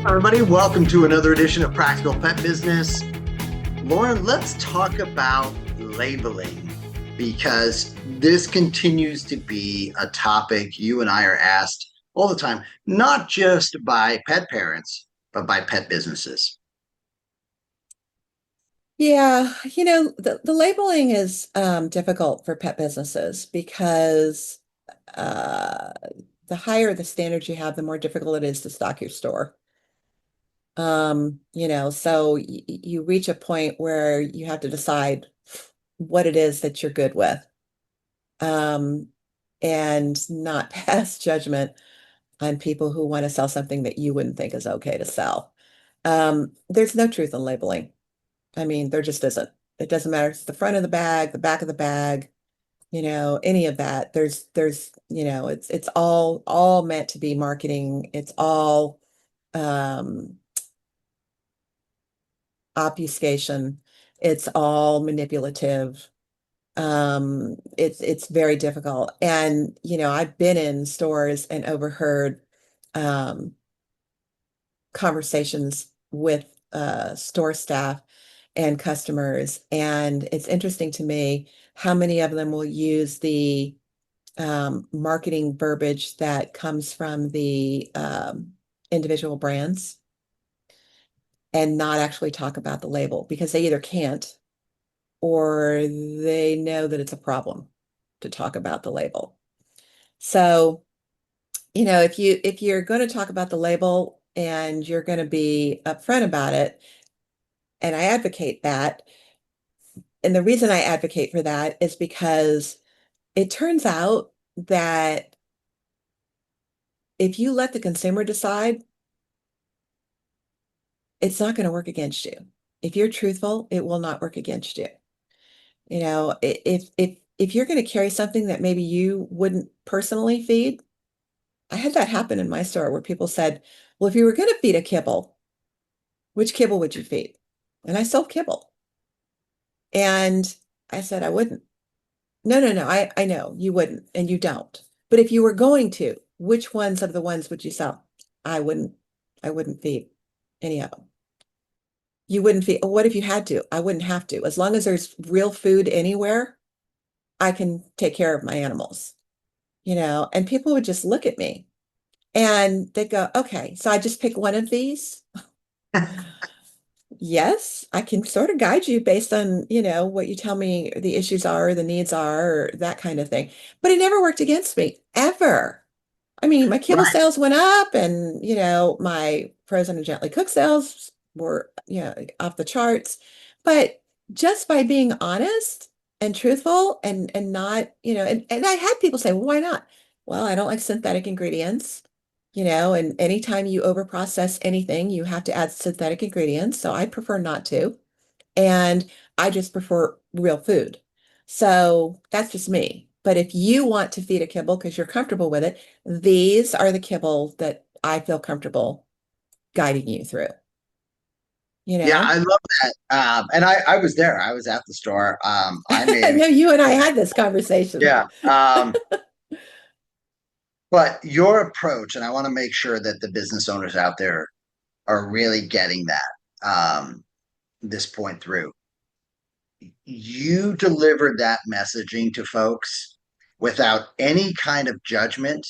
Everybody, welcome to another edition of Practical Pet Business. Lorin, let's talk about labeling because this continues to be a topic you and I are asked all the time, not just by pet parents, but by pet businesses. Yeah, the labeling is difficult for pet businesses because uh, the higher the standards you have, the more difficult it is to stock your store. So you reach a point where you have to decide what it is that you're good with, um, and not pass judgment on people who want to sell something that you wouldn't think is okay to sell. There's no truth in labeling. I mean, there just isn't. It doesn't matter. It's the front of the bag, the back of the bag, any of that. It's all meant to be marketing. It's all um obfuscation. It's all manipulative. It's very difficult. And, I've been in stores and overheard um conversations with store staff and customers. And it's interesting to me how many of them will use the marketing verbiage that comes from the individual brands and not actually talk about the label because they either can't or they know that it's a problem to talk about the label. So, if you're going to talk about the label and you're going to be upfront about it, and I advocate that. And the reason I advocate for that is because it turns out that if you let the consumer decide, it's not going to work against you. If you're truthful, it will not work against you. If you're going to carry something that maybe you wouldn't personally feed, I had that happen in my store where people said, "Well, if you were going to feed a kibble, which kibble would you feed?" And I sold kibble. And I said, I wouldn't. No, no, no. I know you wouldn't, and you don't. But if you were going to, which ones of the ones would you sell? I wouldn't. I wouldn't feed any of them. You wouldn't feed. What if you had to? I wouldn't have to. As long as there's real food anywhere, I can take care of my animals, and people would just look at me and they go, okay, so I just pick one of these. Yes, I can sort of guide you based on, what you tell me the issues are, the needs are, or that kind of thing. But it never worked against me, ever. I mean, my kibble Right. sales went up and, my frozen and gently cooked sales were, off the charts. But just by being honest and truthful and not, and I had people say, well, why not? Well, I don't like synthetic ingredients, and anytime you overprocess anything, you have to add synthetic ingredients. So I prefer not to. And I just prefer real food. So that's just me. But if you want to feed a kibble because you're comfortable with it, these are the kibble that I feel comfortable guiding you through, you Yeah, know? I love that. And I was there. I was at the store. I I made, know you and I had this conversation. yeah. But your approach, and I want to make sure that the business owners out there are really getting that this point through. You delivered that messaging to folks without any kind of judgment,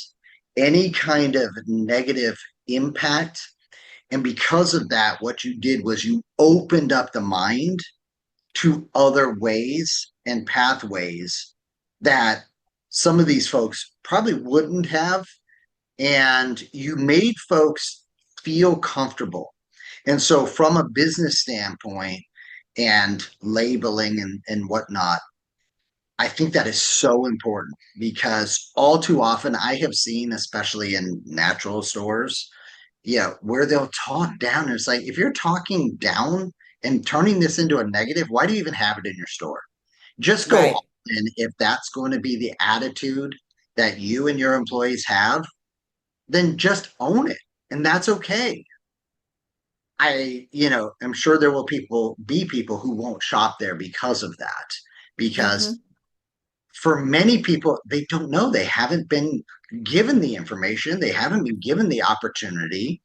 any kind of negative impact. And because of that, what you did was you opened up the mind to other ways and pathways that some of these folks probably wouldn't have. And you made folks feel comfortable. And so, from a business standpoint and labeling and whatnot, I think that is so important because all too often I have seen, especially in natural stores, yeah, where they'll talk down. It's like if you're talking down and turning this into a negative, why do you even have it in your store? Just go all Right. in if that's going to be the attitude that you and your employees have, then just own it. And that's okay. I'm sure there will be people who won't shop there because of that. Because Hmm. for many people, they don't know. They haven't been given the information, they haven't been given the opportunity.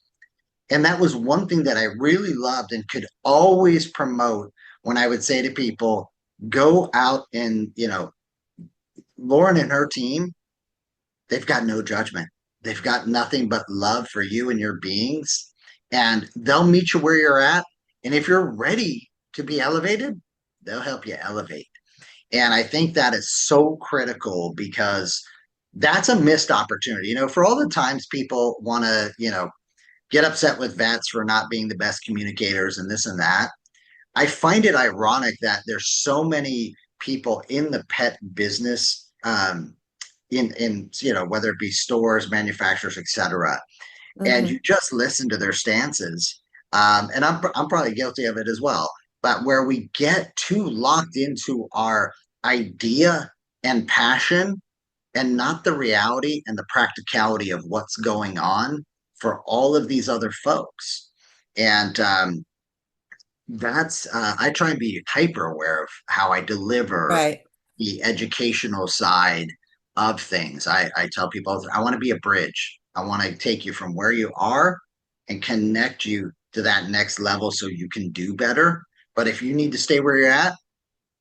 And that was one thing that I really loved and could always promote when I would say to people, go out and, Lorin and her team, they've got no judgment. They've got nothing but love for you and your beings. And they'll meet you where you're at. And if you're ready to be elevated, they'll help you elevate. And I think that is so critical because that's a missed opportunity. For all the times people want to, get upset with vets for not being the best communicators and this and that, I find it ironic that there's so many people in the pet business, in whether it be stores, manufacturers, etc., and you Hmm. just listen to their stances. And I'm probably guilty of it as well. But where we get too locked into our idea and passion and not the reality and the practicality of what's going on for all of these other folks. And that's I try and be hyper aware of how I deliver Right. the educational side of things. I tell people I want to be a bridge. I want to take you from where you are and connect you to that next level so you can do better. But if you need to stay where you're at,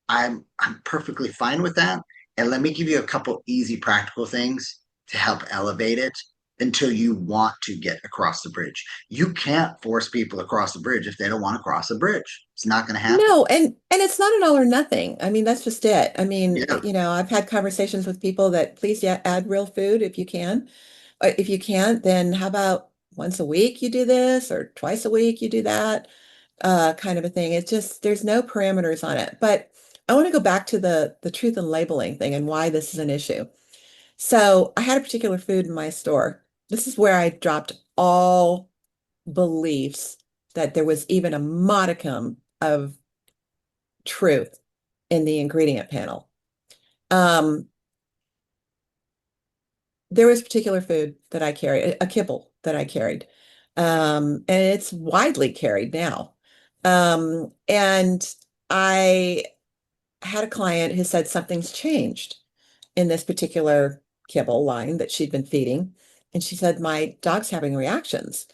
I'm perfectly fine with that. And let me give you a couple easy practical things to help elevate it until you want to get across the bridge. You can't force people across the bridge if they don't want to cross the bridge. It's not going to happen. No, and it's not an all or nothing. I mean, that's just it. I mean, Yeah. I've had conversations with people that please, yeah, add real food if you can. If you can't, then how about once a week you do this or twice a week you do that, kind of a thing. It's just there's no parameters on it. But I want to go back to the truth and labeling thing and why this is an issue. So I had a particular food in my store. This is where I dropped all beliefs that there was even a modicum of truth in the ingredient panel. Um, there was particular food that I carried, a kibble that I carried. And it's widely carried now. And I had a client who said something's changed in this particular kibble line that she'd been feeding. And she said, my dog's having reactions.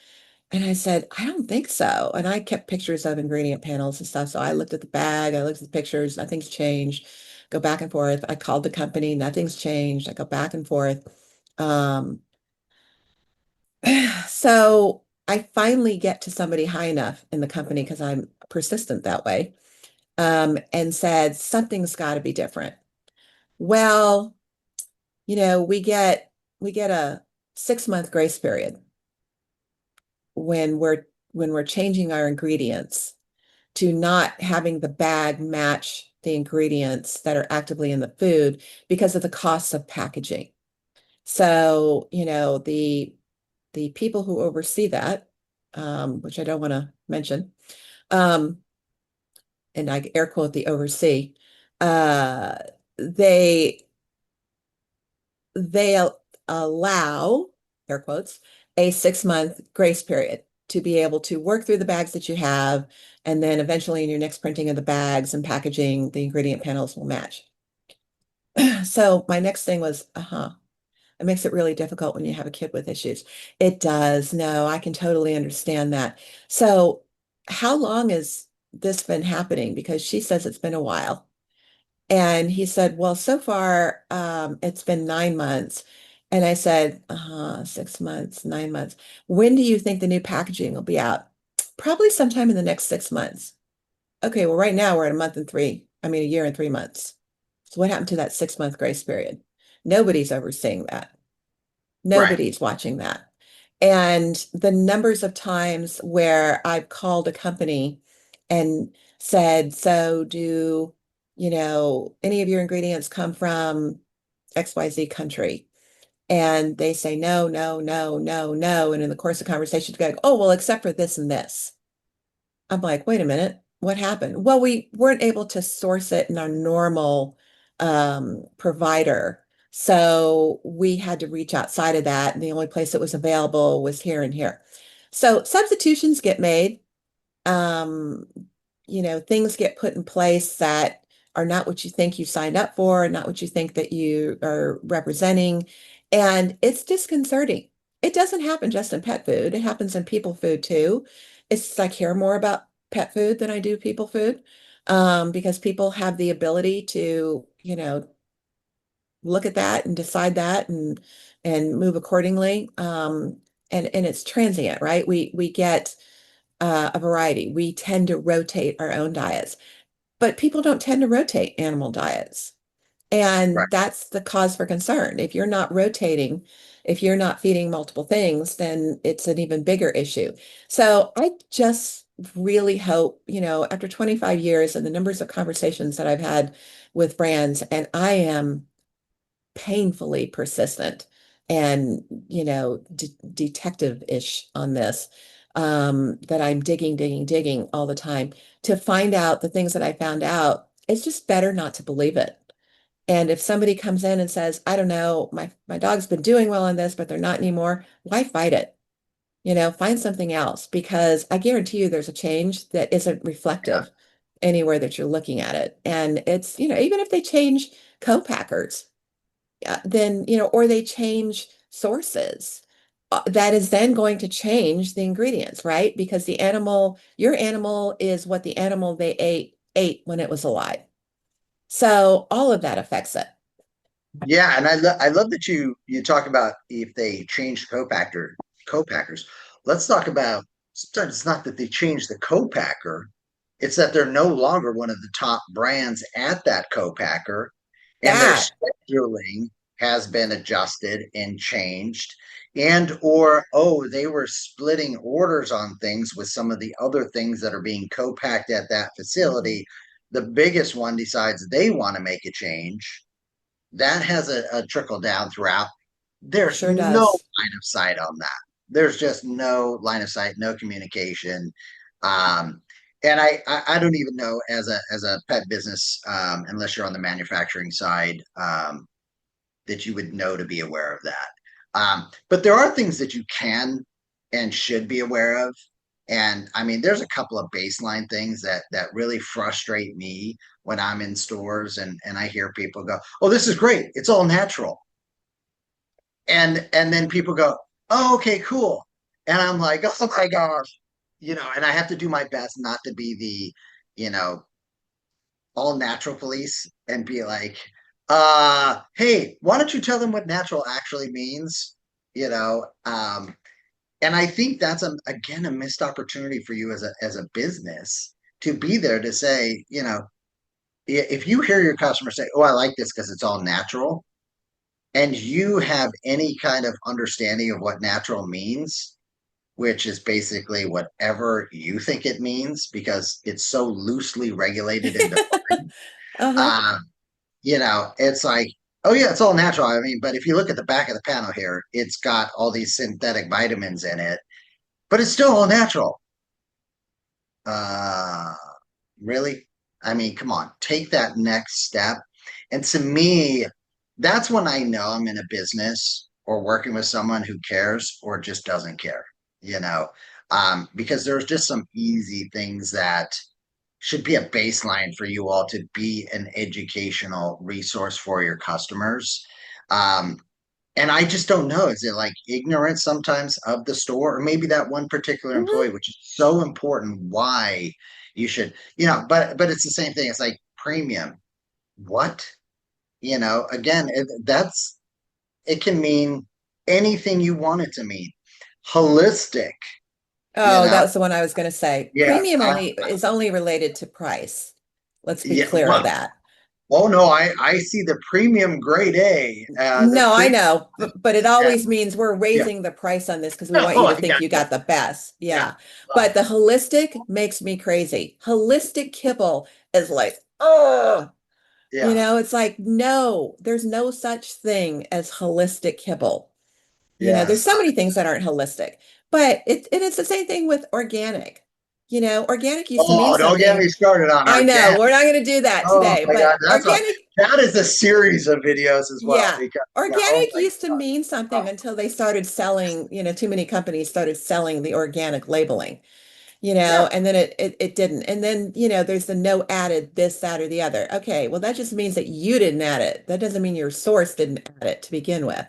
And I said, I don't think so. And I kept pictures of ingredient panels and stuff. So I looked at the bag, I looked at the pictures, nothing's changed. Go back and forth. I called the company, nothing's changed. I go back and forth. Um, so I finally get to somebody high enough in the company because I'm persistent that way, and said, something's got to be different. Well, we get a 6 month grace period when we're changing our ingredients to not having the bag match the ingredients that are actively in the food because of the costs of packaging. So, the people who oversee that, which I don't want to mention, um, and I air quote the oversee, uh, they they allow, air quotes, a 6 month grace period to be able to work through the bags that you have, and then eventually in your next printing of the bags and packaging, the ingredient panels will match. So my next thing was, it makes it really difficult when you have a kid with issues. It does. No, I can totally understand that. So how long has this been happening? Because she says it's been a while. And he said, well, so far, it's been 9 months. And I said, 6 months, 9 months. When do you think the new packaging will be out? Probably sometime in the next 6 months. Okay, well, right now we're at a month and three, I mean, a year and 3 months. So what happened to that 6 month grace period? Nobody's overseeing that. Right. Nobody's watching that. And the numbers of times where I've called a company and said, so do, any of your ingredients come from XYZ country? And they say, no, no, no, no, no. And in the course of conversation, go, oh, well, except for this and this. I'm like, wait a minute, what happened? Well, we weren't able to source it in our normal provider. So we had to reach outside of that. And the only place that was available was here and here. So substitutions get made. Um, things get put in place that are not what you think you signed up for, not what you think that you are representing. And it's disconcerting. it doesn't happen just in pet food. It happens in people food too. It's I care more about pet food than I do people food, because people have the ability to, look at that and decide that and move accordingly. And it's transient, right? We get a variety. We tend to rotate our own diets, but people don't tend to rotate animal diets. Right. And that's the cause for concern. If you're not rotating, if you're not feeding multiple things, then it's an even bigger issue. So I just really hope, after 25 years and the numbers of conversations that I've had with brands, and I am painfully persistent and, detective-ish on this, that I'm digging, digging, digging all the time to find out the things that I found out. It's just better not to believe it. And if somebody comes in and says, I don't know, my dog's been doing well on this, but they're not anymore, why fight it? Find something else because I guarantee you there's a change that isn't Yeah. reflective anywhere that you're looking at it. And it's, even if they change co-packers, then, or they change sources, that is then going to change the ingredients, right? Because your animal is what the animal they ate when it was alive. So all of that affects it. Yeah, and I love that you talk about if they change co-packers. Let's talk about sometimes it's not that they change the co-packer, it's that they're no longer one of the top brands at that co-packer, and their That, scheduling has been adjusted and changed, and or oh, they were splitting orders on things with some of the other things that are being co-packed at that mhm, facility. The biggest one decides they want to make a change that has a trickle down throughout. There's sure no does. line of sight on that. There's just no line of sight, no communication. Um, and I don't even know as a pet business, unless you're on the manufacturing side, that you would know to be aware of that. But there are things that you can and should be aware of. And I mean, there's a couple of baseline things that really frustrate me when I'm in stores and I hear people go, "Oh, this is great. It's all natural." And then people go, "Oh, okay, cool." And I'm like, "Oh my gosh." And I have to do my best not to be the, all natural police and be like, hey, why don't you tell them what natural actually means? You know, and I think that's again a missed opportunity for you as a business to be there to say, if you hear your customer say, "Oh, I like this because it's all natural," and you have any kind of understanding of what natural means, which is basically whatever you think it means because it's so loosely regulated and defined. Uh-huh. Um, it's like, oh yeah, it's all natural. I mean, but if you look at the back of the panel here, it's got all these synthetic vitamins in it, but it's still all natural. Uh, really? I mean, come on, take that next step. And to me, that's when I know I'm in a business or working with someone who cares or just doesn't care, you know, because there's just some easy things that should be a baseline for you all to be an educational resource for your customers. Um, and I just don't know. Is it like ignorance sometimes of the store, or maybe that one particular employee, Hmm. which is so important? Why you should, but it's the same thing. It's like premium. What? Again, it can mean anything you want it to mean. Holistic, you Oh, that know, was the one I was going to say. yeah, Premium only is only related to price. Let's be yeah. clear of Well, that. oh no, I see the premium grade A, the No, I premium. know, but it Yeah, always means we're yeah. raising the price on this because we want you Oh, to I think got you you. got the best. Yeah. Yeah. Oh, But the holistic makes me crazy. Holistic kibble is like, oh, yeah. it's like, no, there's no such thing as holistic kibble. There's Yes. so many things that aren't holistic, but it's the same thing with organic. Organic used to mean Oh, don't get something. me started on I know organic. we're not going to do that Oh today, my God, but organic, that is a series of videos as well yeah, because yeah, oh organic my used to mean God. something until they started selling, too many companies started selling the organic labeling, Yeah. and then it didn't. And then, there's the no added this, that, or the other. Okay, well, that just means that you didn't add it. That doesn't mean your source didn't add it to begin with.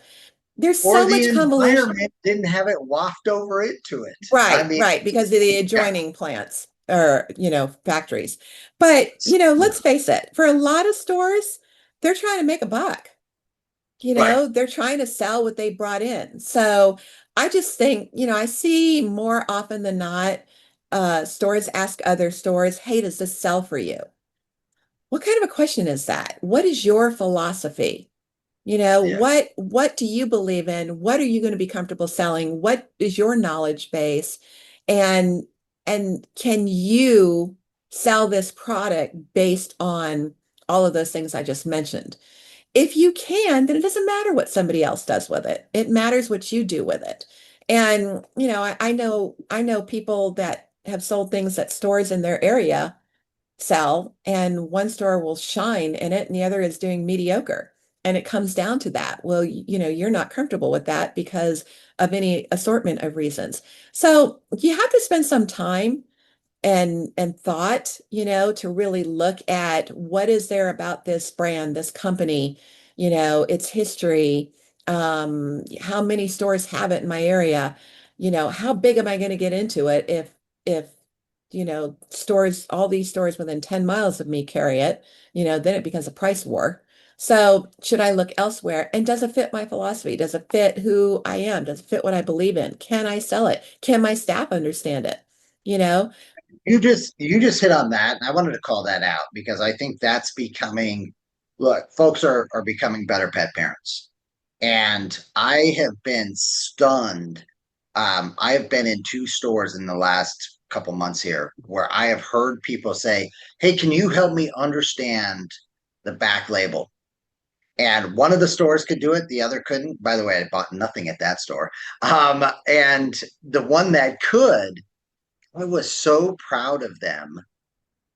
there's or so the much convolution. environment didn't have it waft over into it. I Right, mean, right, because of the yeah, adjoining plants or, factories. But, yeah, let's face it, for a lot of stores, they're trying to make a buck. right. They're trying to sell what they brought in. So I just think, I see more often than not, stores ask other stores, hey, does this sell for you? What kind of a question is that? What is your philosophy? Yeah. What do you believe in? What are you going to be comfortable selling? What is your knowledge base? And and can you sell this product based on all of those things I just mentioned? If you can, then it doesn't matter what somebody else does with it. It matters what you do with it. And, I know people that have sold things at stores in their area sell, and one store will shine in it and the other is doing mediocre. And it comes down to that. Well, you're not comfortable with that because of any assortment of reasons. So you have to spend some time and thought, to really look at what is there about this brand, this company, its history, how many stores have it in my area, how big am I going to get into it if stores, all these stores within 10 miles of me carry it, then it becomes a price war. So should I look elsewhere? And does it fit my philosophy? Does it fit who I am? Does it fit what I believe in? Can I sell it? Can my staff understand it? You know? You just hit on that. And I wanted to call that out because I think that's becoming, look, folks are becoming better pet parents. And I have been stunned. I have been in two stores in the last couple months here where I have heard people say, "Hey, can you help me understand the back label?" And one of the stores could do it, the other couldn't. By the way, I bought nothing at that store. And the one that could, I was so proud of them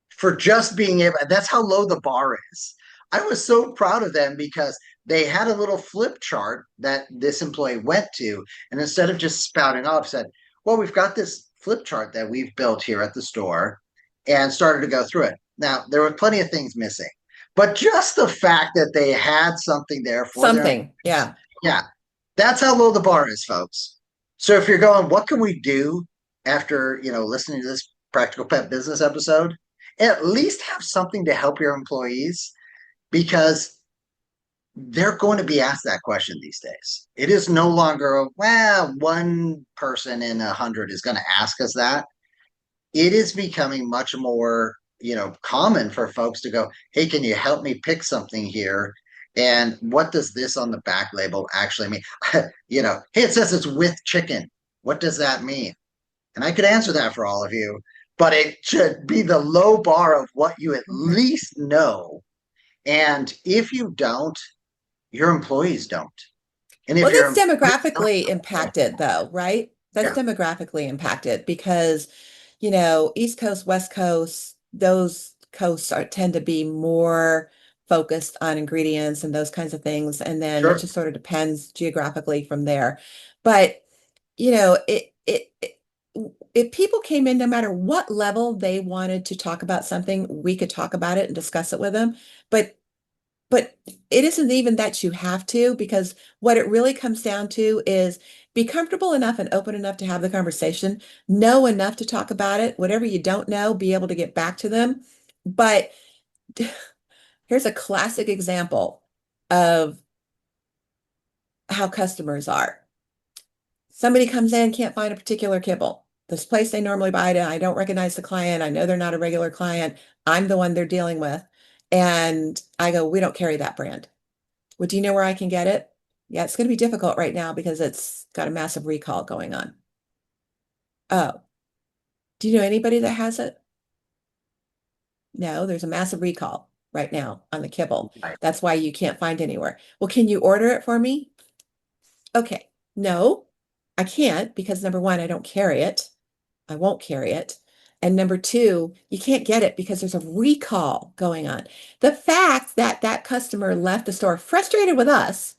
for just being able. That's how low the bar is. I was so proud of them because they had a little flip chart that this employee went to, and instead of just spouting off, said, "Well, we've got this flip chart that we've built here at the store," and started to go through it. Now there were plenty of things missing, but just the fact that they had something there for their Something. employees, Yeah. yeah, that's how low the bar is, folks. So if you're going, what can we do after listening to this practical pet business episode? At least have something to help your employees because they're going to be asked that question these days. It is no longer, well, one person in 100 is going to ask us that. It is becoming much more, common for folks to go, "Hey, can you help me pick something here? And what does this on the back label actually mean?" Hey, it says it's with chicken. What does that mean? And I could answer that for all of you, but it should be the low bar of what you at Mhm. least know. And if you don't, your employees don't. And if Well, your that's employees don't, demographically impacted though, right? That's yeah, demographically impacted because, East Coast, West Coast, those coasts tend to be more focused on ingredients and those kinds of things. And then it sure. just sort of depends geographically from there. But, if people came in, no matter what level they wanted to talk about something, we could talk about it and discuss it with them. But But it isn't even that you have to, because what it really comes down to is be comfortable enough and open enough to have the conversation, know enough to talk about it. Whatever you don't know, be able to get back to them. But here's a classic example of how customers are. Somebody comes in, can't find a particular kibble. This place they normally buy it, I don't recognize the client. I know they're not a regular client. I'm the one they're dealing with. And I go, we don't carry that brand. Well, do you know where I can get it? Yeah, it's going to be difficult right now because it's got a massive recall going on. Oh, do you know anybody that has it? No, there's a massive recall right now on the kibble. Right. That's why you can't find anywhere. Well, can you order it for me? Okay. No, I can't because number one, I don't carry it. I won't carry it. And number two, you can't get it because there's a recall going on. The fact that that customer left the store frustrated with us,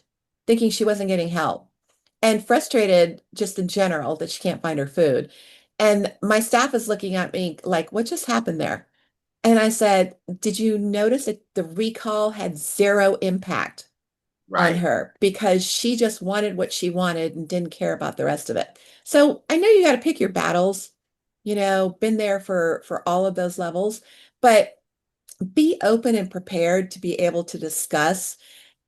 thinking she wasn't getting help, and frustrated just in general that she can't find her food. And my staff is looking at me like, what just happened there? And I said, did you notice that the recall had zero impact on Right. her because she just wanted what she wanted and didn't care about the rest of it. So I know you got to pick your battles, been there for all of those levels, but be open and prepared to be able to discuss,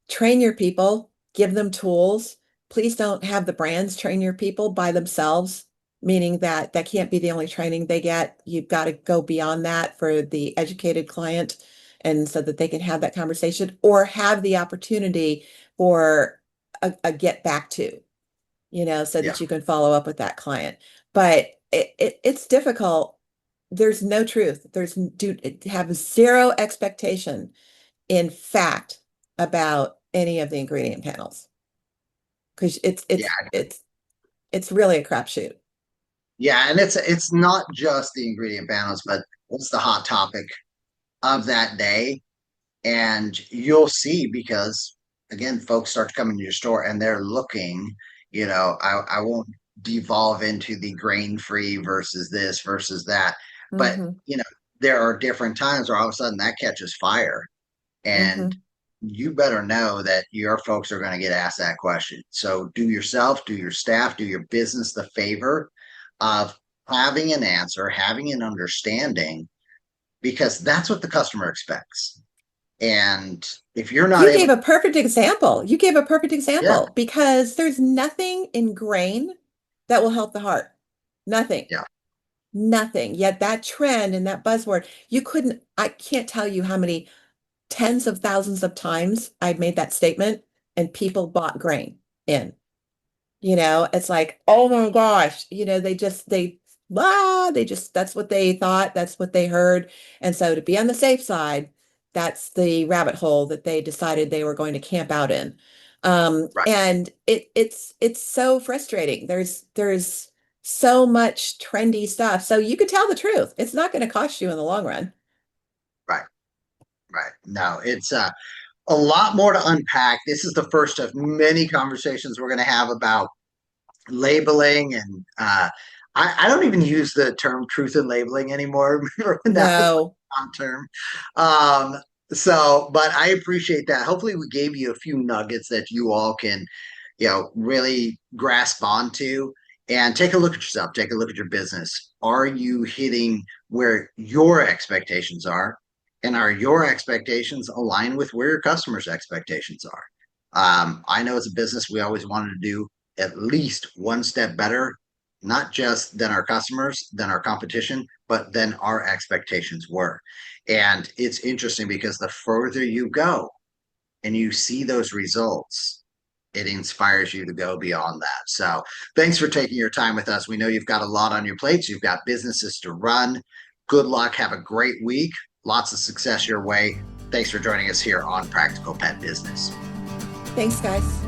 train your people, give them tools. Please don't have the brands train your people by themselves, meaning that that can't be the only training they get. You've got to go beyond that for the educated client and so that they can have that conversation or have the opportunity for a get back to, so Yeah. that you can follow up with that client. But it's difficult. There's no truth. Do have zero expectation in fact about any of the ingredient panels because it's Yeah. it's it's it's really a crapshoot. Yeah. And it's not just the ingredient panels, but what's the hot topic of that day? And you'll see because again, folks start to come into your store and they're looking, I won't devolve into the grain free versus this versus that, but Hmm. there are different times where all of a sudden that catches fire. And Hmm. you better know that your folks are going to get asked that question. So do yourself, do your staff, do your business the favor of having an answer, having an understanding, because that's what the customer expects. And if you're not You able gave to, a perfect example. You gave a perfect yeah, example because there's nothing in grain that will help the heart. Nothing. yeah, Nothing. Yet that trend and that buzzword, I can't tell you how many tens of thousands of times I've made that statement and people bought grain in. It's like, oh my gosh, that's what they thought, that's what they heard. And so to be on the safe side, that's the rabbit hole that they decided they were going to camp out in. right, And it's so frustrating. There's so much trendy stuff. So you could tell the truth. It's not going to cost you in the long run. right, right. No, it's a lot more to unpack. This is the first of many conversations we're going to have about labeling and I don't even use the term truth in labeling anymore. Remember when that was No, a hot term? Um, but I appreciate that. Hopefully, we gave you a few nuggets that you all can, really grasp onto and take a look at yourself, take a look at your business. Are you hitting where your expectations are? And are your expectations aligned with where your customers' expectations are? I know as a business, we always wanted to do at least one step better, not just than our customers, than our competition, but than our expectations were. And it's interesting because the further you go and you see those results, it inspires you to go beyond that. So thanks for taking your time with us. We know you've got a lot on your plates, you've got businesses to run. Good luck. Have a great week. Lots of success your way. Thanks for joining us here on Practical Pet Business. thanks, guys.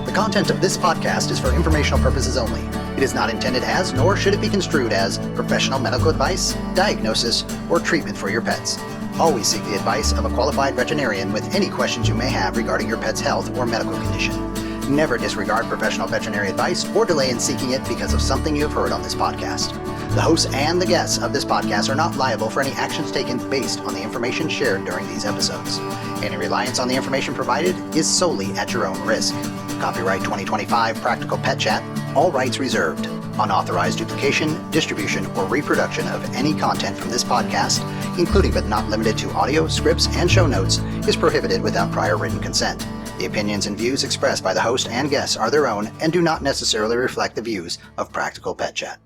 The content of this podcast is for informational purposes only. It is not intended as, nor should it be construed as, professional medical advice, diagnosis, or treatment for your pets. Always seek the advice of a qualified veterinarian with any questions you may have regarding your pet's health or medical condition. Never disregard professional veterinary advice or delay in seeking it because of something you have heard on this podcast. The hosts and the guests of this podcast are not liable for any actions taken based on the information shared during these episodes. Any reliance on the information provided is solely at your own risk. Copyright 2025 Practical Pet Chat, all rights reserved. Unauthorized duplication, distribution, or reproduction of any content from this podcast, including but not limited to audio, scripts, and show notes, is prohibited without prior written consent. The opinions and views expressed by the host and guests are their own and do not necessarily reflect the views of Practical Pet Chat.